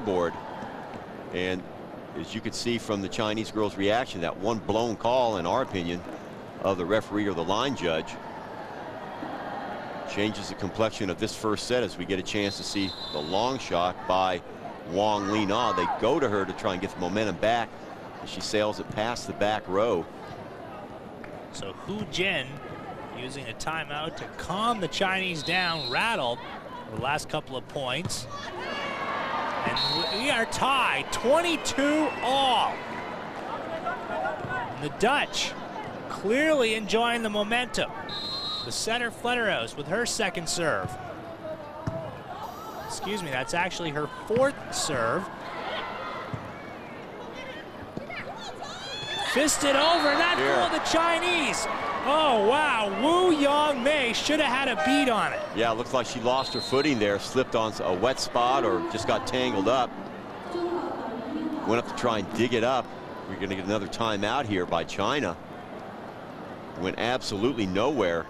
scoreboard. And as you could see from the Chinese girls' reaction, that one blown call, in our opinion, of the referee or the line judge changes the complexion of this first set as we get a chance to see the long shot by Wang Li Na. They go to her to try and get the momentum back, and she sails it past the back row. So Hu Jin using a timeout to calm the Chinese down, rattled the last couple of points. And we are tied 22 all. And the Dutch clearly enjoying the momentum. The setter Flederos with her second serve. Excuse me, that's actually her fourth serve. Fisted over, and that fooled the Chinese. Oh, wow, Wu Yangmei should have had a beat on it. Yeah, it looks like she lost her footing there, slipped on a wet spot or just got tangled up. Went up to try and dig it up. We're going to get another timeout here by China. Went absolutely nowhere.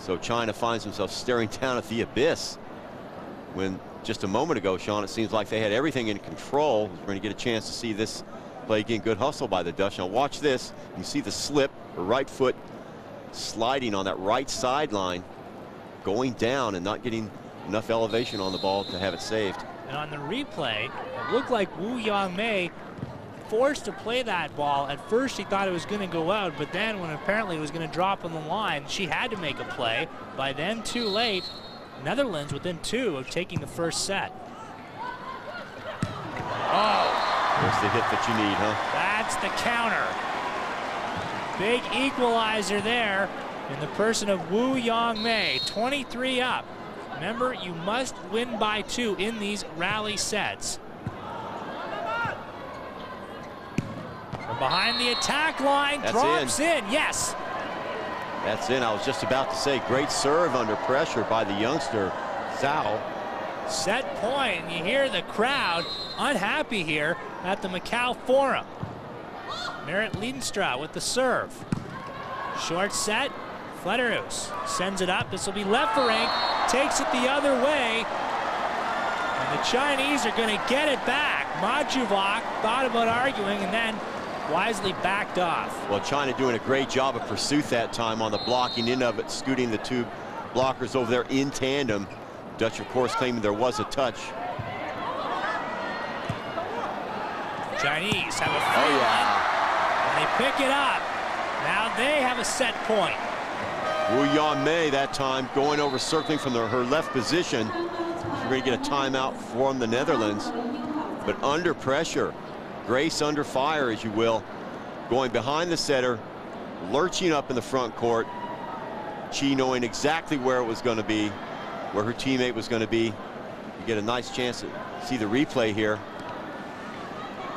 So China finds themselves staring down at the abyss. When just a moment ago, Sean, it seems like they had everything in control. We're going to get a chance to see this play again. Good hustle by the Dutch. Now watch this. You see the slip, her right foot sliding on that right sideline, going down and not getting enough elevation on the ball to have it saved. And on the replay, it looked like Wu Yangmei forced to play that ball. At first she thought it was going to go out, but then when apparently it was going to drop on the line, she had to make a play. By then, too late. Netherlands within 2 of taking the first set. Oh! There's the hit that you need, huh? That's the counter. Big equalizer there in the person of Wu Yangmei, 23 up. Remember, you must win by 2 in these rally sets. From behind the attack line, that's drops in, yes. That's in. I was just about to say, great serve under pressure by the youngster, Zhao. Set point, and you hear the crowd unhappy here at the Macau Forum. Merit Liedenstra with the serve. Short set, Flederos sends it up. This will be Leffering, takes it the other way. And the Chinese are going to get it back. Majuvak thought about arguing and then wisely backed off. Well, China doing a great job of pursuit that time on the blocking end of it, scooting the 2 blockers over there in tandem. Dutch, of course, claiming there was a touch. Chinese have a free one, and they pick it up. Now they have a set point. Wu Yangmei that time going over, circling from her left position. We're going to get a timeout from the Netherlands, but under pressure. Grace under fire, as you will, going behind the setter, lurching up in the front court. Chi knowing exactly where it was going to be, where her teammate was going to be. You get a nice chance to see the replay here.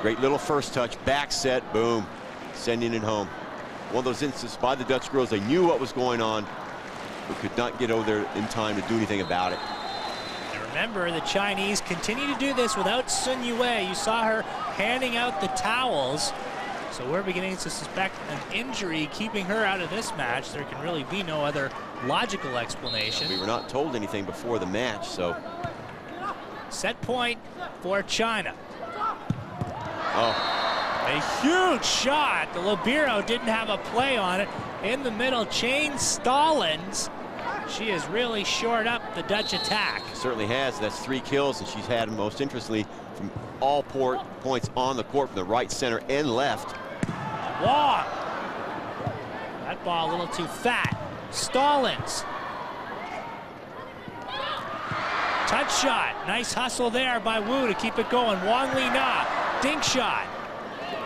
Great little first touch, back set, boom, sending it home. One of those instances by the Dutch girls, they knew what was going on, but could not get over there in time to do anything about it. Remember, the Chinese continue to do this without Sun Yue. You saw her handing out the towels. So we're beginning to suspect an injury keeping her out of this match. There can really be no other logical explanation. We were not told anything before the match, so. Set point for China. Oh. A huge shot. The libero didn't have a play on it. In the middle, Jane Stallings. She has really shored up the Dutch attack. Certainly has. That's 3 kills, and she's had, most interestingly, from all points on the court, from the right, center, and left. Wong. That ball a little too fat. Stallings. Touch shot. Nice hustle there by Wu to keep it going. Wang Li Na. Dink shot.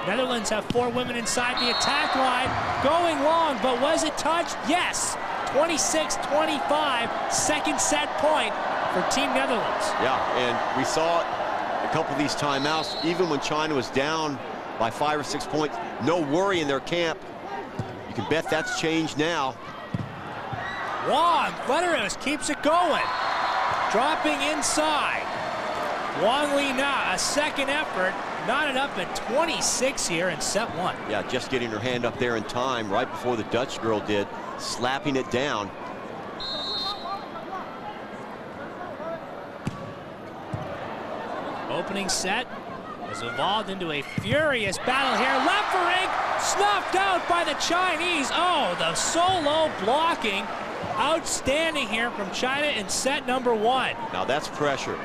Netherlands have 4 women inside the attack line. Going long, but was it touched? Yes. 26-25, second set point for Team Netherlands. Yeah, and we saw a couple of these timeouts, even when China was down by 5 or 6 points, no worry in their camp. You can bet that's changed now. Wong, Flederos keeps it going. Dropping inside. Wang Li Na, a second effort, knotted up at 26 here in set 1. Yeah, just getting her hand up there in time right before the Dutch girl did, slapping it down. Opening set has evolved into a furious battle here. Left for ring, snuffed out by the Chinese. Oh, the solo blocking. Outstanding here from China in set number 1. Now that's pressure.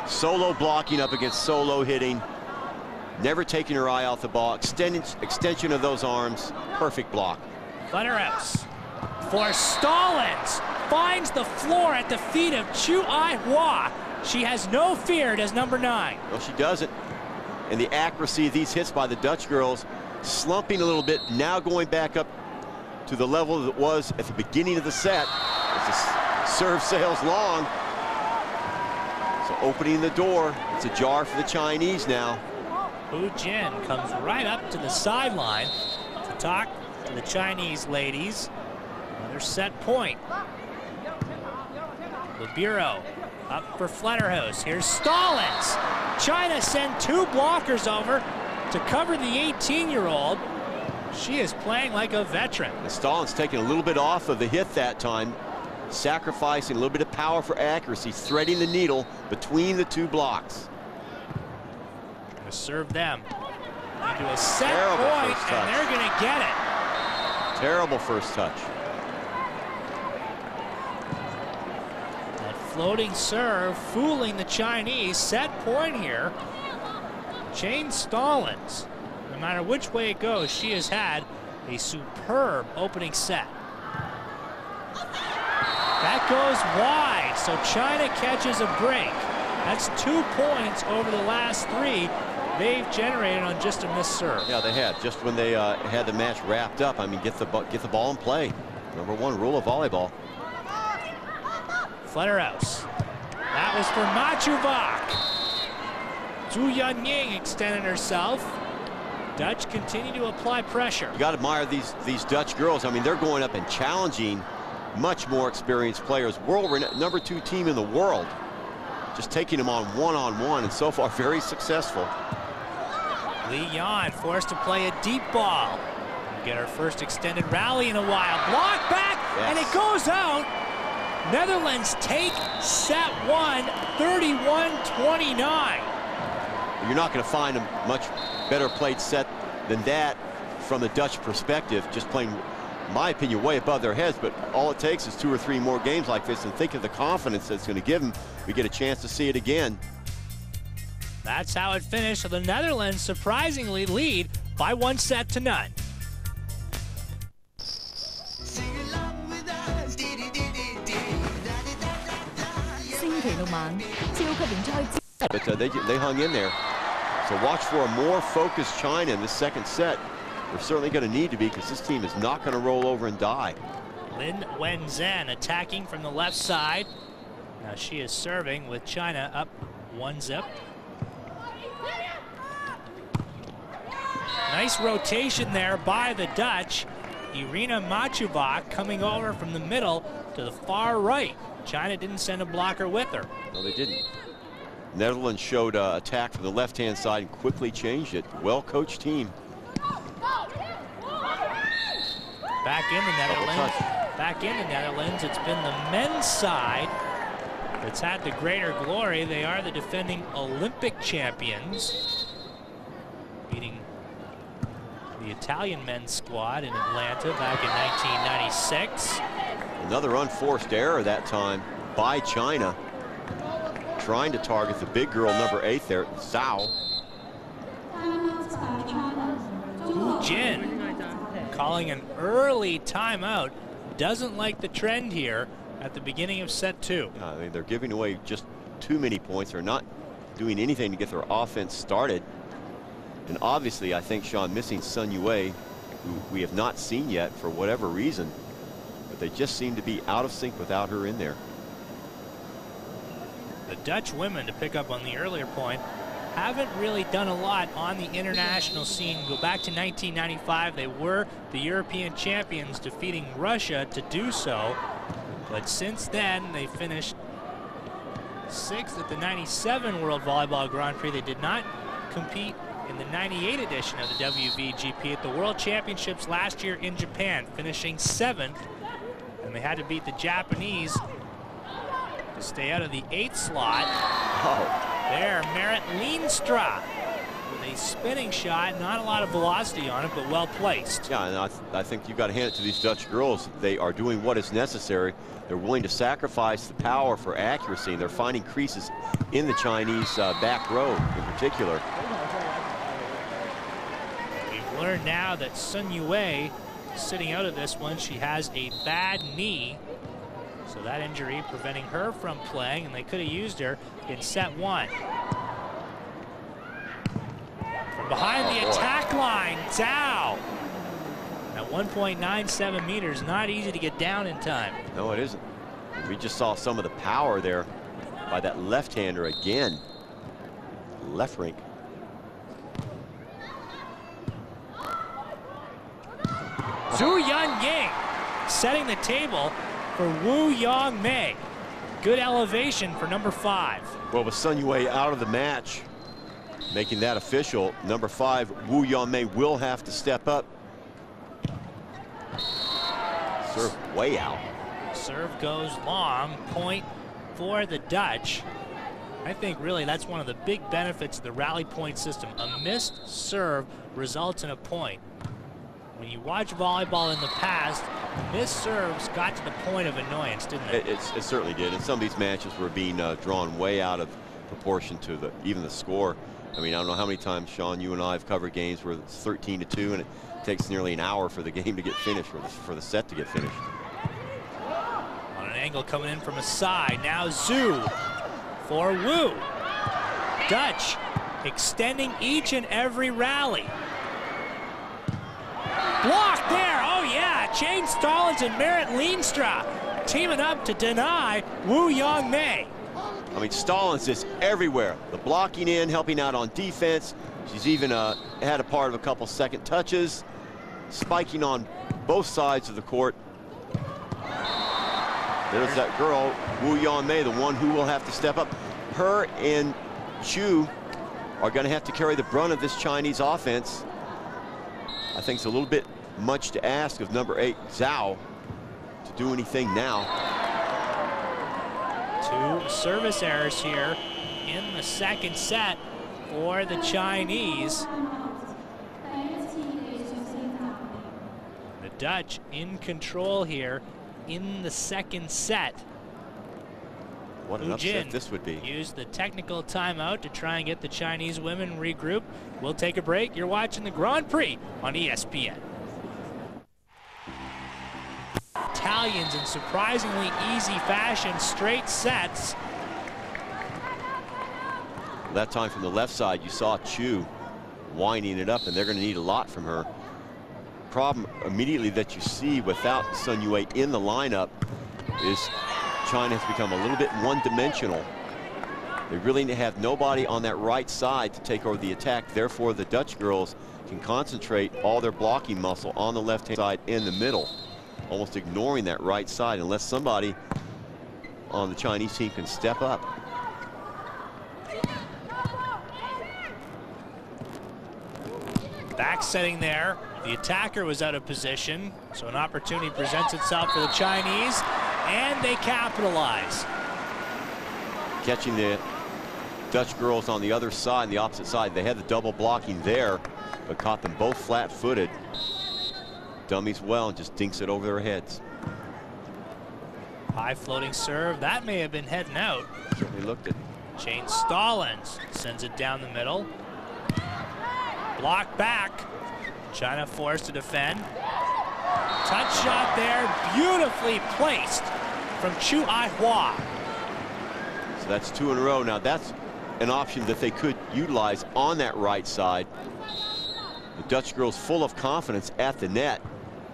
Solo blocking up against solo hitting. Never taking her eye off the ball. Extension of those arms. Perfect block. Fletterhouse for Stallings. Finds the floor at the feet of Chu Ai-hua. She has no fear, does number 9. No, she doesn't. And the accuracy of these hits by the Dutch girls, slumping a little bit, now going back up to the level that it was at the beginning of the set. As the serve sails long. So opening the door, it's ajar for the Chinese now. Hu Jin comes right up to the sideline to talk to the Chinese ladies. Another set point. Libero up for Fletterhouse. Here's Stallings. China send 2 blockers over to cover the 18-year-old. She is playing like a veteran. And Stallings taking a little bit off of the hit that time, sacrificing a little bit of power for accuracy, threading the needle between the 2 blocks. Gonna serve them into a set Terrible point, and they're gonna get it. Terrible first touch. That floating serve fooling the Chinese. Set point here. Jane Stallings. No matter which way it goes, she has had a superb opening set. That goes wide, so China catches a break. That's 2 points over the last 3 they've generated on just a missed serve. Yeah, they had. Just when they had the match wrapped up, I mean, get the ball in play. Number 1 rule of volleyball. Fletterhouse. That was for Machuvak. Zhu Yunying extended herself. Dutch continue to apply pressure. You got to admire these Dutch girls. I mean, they're going up and challenging much more experienced players. Number 2 team in the world. Just taking them on one-on-one, and so far very successful. Li Yan forced to play a deep ball. Get her first extended rally in a while. Block back, yes. And it goes out. Netherlands take set 1, 31-29. You're not going to find a much better played set than that from the Dutch perspective, just playing, in my opinion, way above their heads. But all it takes is 2 or 3 more games like this, and think of the confidence that's going to give them. We get a chance to see it again. That's how it finished. So the Netherlands surprisingly lead by 1-0. But they hung in there. So watch for a more focused China in the second set. They're certainly going to need to be, because this team is not going to roll over and die. Lin Wenzhen attacking from the left side. Now she is serving with China up 1-0. Nice rotation there by the Dutch. Irina Machuvak coming over from the middle to the far right. China didn't send a blocker with her. No, they didn't. Netherlands showed attack from the left-hand side and quickly changed it. Well-coached team. Back in the Netherlands. Back in the Netherlands. It's been the men's side that's had the greater glory. They are the defending Olympic champions, beating the Italian men's squad in Atlanta back in 1996. Another unforced error that time by China, trying to target the big girl, number 8 there, Zhao. Hu Jin calling an early timeout. Doesn't like the trend here at the beginning of set 2. I mean, they're giving away just too many points. They're not doing anything to get their offense started. And obviously, I think Sean missing Sun Yue, who we have not seen yet for whatever reason. But they just seem to be out of sync without her in there. The Dutch women, to pick up on the earlier point, haven't really done a lot on the international scene. Go back to 1995, they were the European champions, defeating Russia to do so. But since then, they finished 6th at the 97 World Volleyball Grand Prix. They did not compete in the 98 edition of the WVGP at the World Championships last year in Japan, finishing 7th. And they had to beat the Japanese to stay out of the 8th slot. Oh. There, Merit Leenstra with a spinning shot. Not a lot of velocity on it, but well placed. Yeah, and I think you've got to hand it to these Dutch girls. They are doing what is necessary. They're willing to sacrifice the power for accuracy. They're finding creases in the Chinese back row in particular. We've learned now that Sun Yue sitting out of this one. She has a bad knee. So that injury preventing her from playing, and they could have used her in set one. From behind the attack line, Zhao. At 1.97 meters, not easy to get down in time. No, it isn't. We just saw some of the power there by that left-hander again. Left rink. Zhu Yunying setting the table for Wu Yongmei. Good elevation for number 5. Well, with Sun Yue out of the match, making that official, number 5, Wu Yongmei will have to step up. Serve way out. Serve goes long, point for the Dutch. I think really that's one of the big benefits of the rally point system. A missed serve results in a point. When you watch volleyball in the past, missed serves got to the point of annoyance, didn't it? It certainly did. And some of these matches were being drawn way out of proportion to even the score. I mean, I don't know how many times, Sean, you and I have covered games where it's 13-2 and it takes nearly an hour for the game to get finished, or for the set to get finished. On an angle coming in from a side. Now Zhu for Wu. Dutch extending each and every rally. Block there. Oh, yeah. Jane Stallings and Merit Leenstra teaming up to deny Wu Yongmei. I mean, Stallings is everywhere. The blocking in, helping out on defense. She's even had a part of a couple second touches, spiking on both sides of the court. There's that girl, Wu Yongmei, the one who will have to step up. Her and Chu are going to have to carry the brunt of this Chinese offense. I think it's a little bit much to ask of number 8, Zhao, to do anything now. 2 service errors here in the second set for the Chinese. The Dutch in control here in the second set. What an upset this would be. Used the technical timeout to try and get the Chinese women regrouped. We'll take a break. You're watching the Grand Prix on ESPN. Italians in surprisingly easy fashion, straight sets. That time from the left side, you saw Chu winding it up, and they're going to need a lot from her. Problem immediately that you see without Sun Yue in the lineup is China has become a little bit one-dimensional. They really have nobody on that right side to take over the attack. Therefore, the Dutch girls can concentrate all their blocking muscle on the left-hand side in the middle, almost ignoring that right side unless somebody on the Chinese team can step up. Back setting there. The attacker was out of position, so an opportunity presents itself for the Chinese, and they capitalize. Catching the Dutch girls on the other side, the opposite side. They had the double blocking there, but caught them both flat-footed. Dummies well and just dinks it over their heads. High floating serve. That may have been heading out. Certainly looked it. Jane Stallings sends it down the middle. Block back. China forced to defend. Touch shot there, beautifully placed from Chu Aihua. So that's 2 in a row. Now that's an option that they could utilize on that right side. The Dutch girls full of confidence at the net.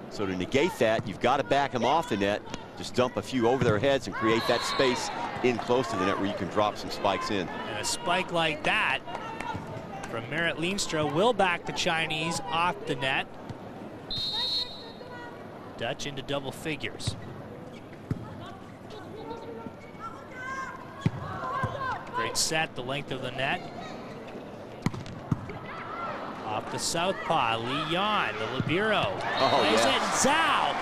So to negate that, you've got to back them off the net. Just dump a few over their heads and create that space in close to the net where you can drop some spikes in. And a spike like that from Merit Leenstra will back the Chinese off the net. Dutch into double figures. Great set, the length of the net. Off the southpaw, Li Yan, the libero. Oh, plays yeah. it, Zhao